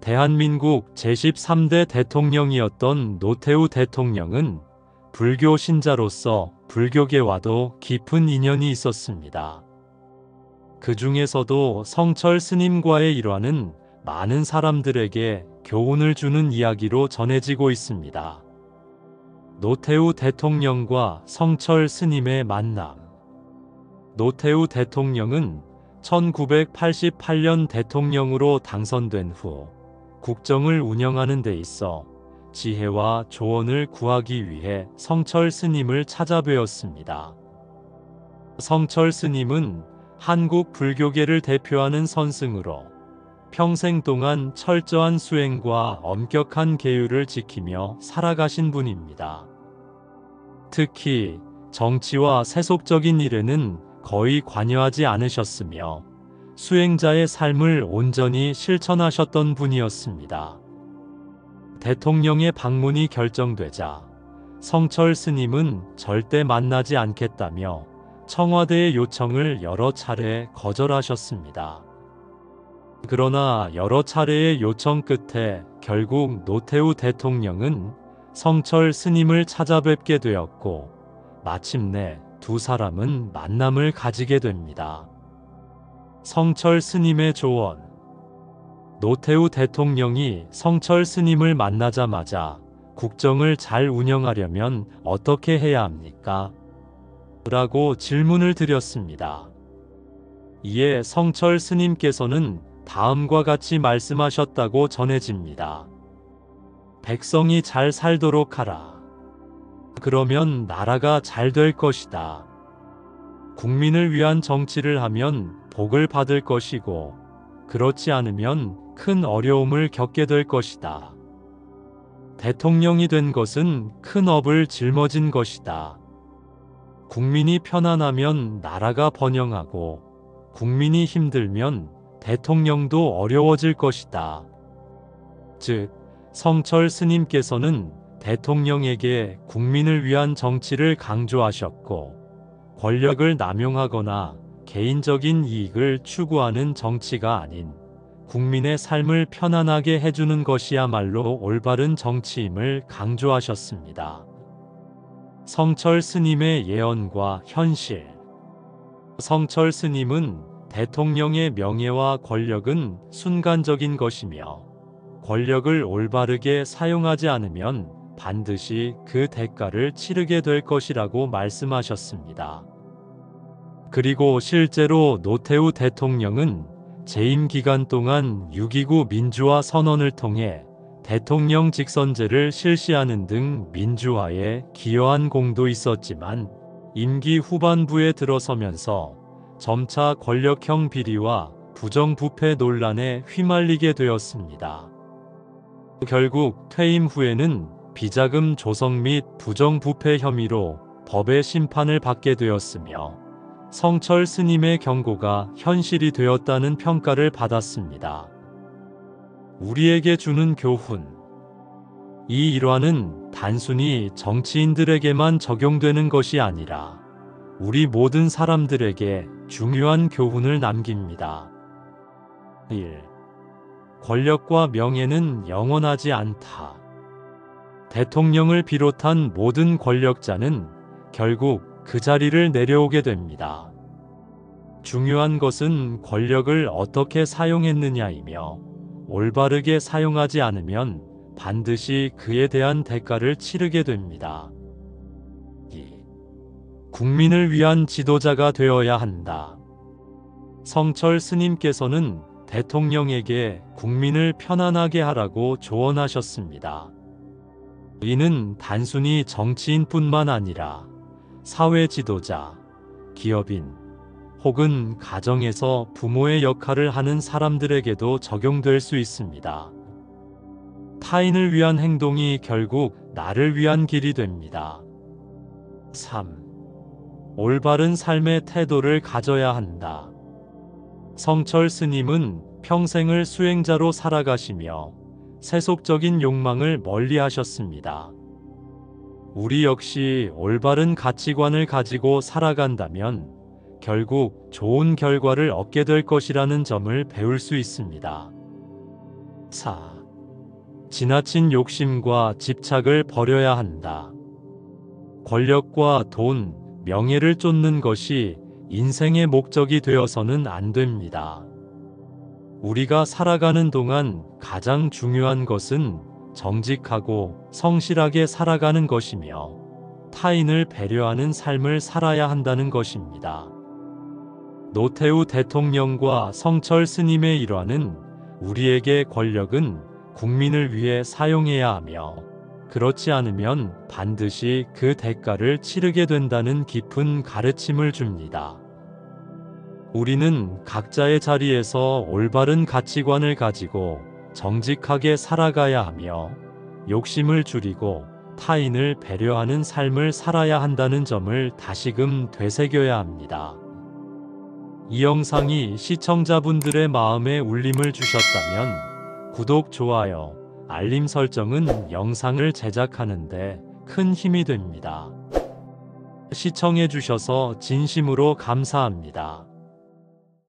대한민국 제13대 대통령이었던 노태우 대통령은 불교 신자로서 불교계와도 깊은 인연이 있었습니다. 그 중에서도 성철 스님과의 일화는 많은 사람들에게 교훈을 주는 이야기로 전해지고 있습니다. 노태우 대통령과 성철 스님의 만남. 노태우 대통령은 1988년 대통령으로 당선된 후 국정을 운영하는 데 있어 지혜와 조언을 구하기 위해 성철 스님을 찾아뵈었습니다. 성철 스님은 한국 불교계를 대표하는 선승으로 평생 동안 철저한 수행과 엄격한 계율을 지키며 살아가신 분입니다. 특히 정치와 세속적인 일에는 거의 관여하지 않으셨으며 수행자의 삶을 온전히 실천하셨던 분이었습니다. 대통령의 방문이 결정되자 성철 스님은 절대 만나지 않겠다며 청와대의 요청을 여러 차례 거절하셨습니다. 그러나 여러 차례의 요청 끝에 결국 노태우 대통령은 성철 스님을 찾아뵙게 되었고 마침내 두 사람은 만남을 가지게 됩니다. 성철 스님의 조언. 노태우 대통령이 성철 스님을 만나자마자 국정을 잘 운영하려면 어떻게 해야 합니까? 라고 질문을 드렸습니다. 이에 성철 스님께서는 다음과 같이 말씀하셨다고 전해집니다. 백성이 잘 살도록 하라. 그러면 나라가 잘 될 것이다. 국민을 위한 정치를 하면 복을 받을 것이고 그렇지 않으면 큰 어려움을 겪게 될 것이다. 대통령이 된 것은 큰 업을 짊어진 것이다. 국민이 편안하면 나라가 번영하고 국민이 힘들면 대통령도 어려워질 것이다. 즉, 성철 스님께서는 대통령에게 국민을 위한 정치를 강조하셨고 권력을 남용하거나 개인적인 이익을 추구하는 정치가 아닌 국민의 삶을 편안하게 해주는 것이야말로 올바른 정치임을 강조하셨습니다. 성철 스님의 예언과 현실. 성철 스님은 대통령의 명예와 권력은 순간적인 것이며 권력을 올바르게 사용하지 않으면 반드시 그 대가를 치르게 될 것이라고 말씀하셨습니다. 그리고 실제로 노태우 대통령은 재임 기간 동안 6.29 민주화 선언을 통해 대통령 직선제를 실시하는 등 민주화에 기여한 공도 있었지만 임기 후반부에 들어서면서 점차 권력형 비리와 부정부패 논란에 휘말리게 되었습니다. 결국 퇴임 후에는 비자금 조성 및 부정부패 혐의로 법의 심판을 받게 되었으며 성철 스님의 경고가 현실이 되었다는 평가를 받았습니다. 우리에게 주는 교훈. 이 일화는 단순히 정치인들에게만 적용되는 것이 아니라 우리 모든 사람들에게 중요한 교훈을 남깁니다. 1. 권력과 명예는 영원하지 않다. 대통령을 비롯한 모든 권력자는 결국 그 자리를 내려오게 됩니다. 중요한 것은 권력을 어떻게 사용했느냐이며 올바르게 사용하지 않으면 반드시 그에 대한 대가를 치르게 됩니다. 2. 국민을 위한 지도자가 되어야 한다. 성철 스님께서는 대통령에게 국민을 편안하게 하라고 조언하셨습니다. 이는 단순히 정치인뿐만 아니라 사회 지도자, 기업인, 혹은 가정에서 부모의 역할을 하는 사람들에게도 적용될 수 있습니다. 타인을 위한 행동이 결국 나를 위한 길이 됩니다. 3. 올바른 삶의 태도를 가져야 한다. 성철 스님은 평생을 수행자로 살아가시며 세속적인 욕망을 멀리 하셨습니다. 우리 역시 올바른 가치관을 가지고 살아간다면 결국 좋은 결과를 얻게 될 것이라는 점을 배울 수 있습니다. 4. 지나친 욕심과 집착을 버려야 한다. 권력과 돈, 명예를 쫓는 것이 인생의 목적이 되어서는 안 됩니다. 우리가 살아가는 동안 가장 중요한 것은 정직하고 성실하게 살아가는 것이며 타인을 배려하는 삶을 살아야 한다는 것입니다. 노태우 대통령과 성철 스님의 일화는 우리에게 권력은 국민을 위해 사용해야 하며 그렇지 않으면 반드시 그 대가를 치르게 된다는 깊은 가르침을 줍니다. 우리는 각자의 자리에서 올바른 가치관을 가지고 정직하게 살아가야 하며 욕심을 줄이고 타인을 배려하는 삶을 살아야 한다는 점을 다시금 되새겨야 합니다. 이 영상이 시청자분들의 마음에 울림을 주셨다면 구독, 좋아요, 알림 설정은 영상을 제작하는 데 큰 힘이 됩니다. 시청해 주셔서 진심으로 감사합니다.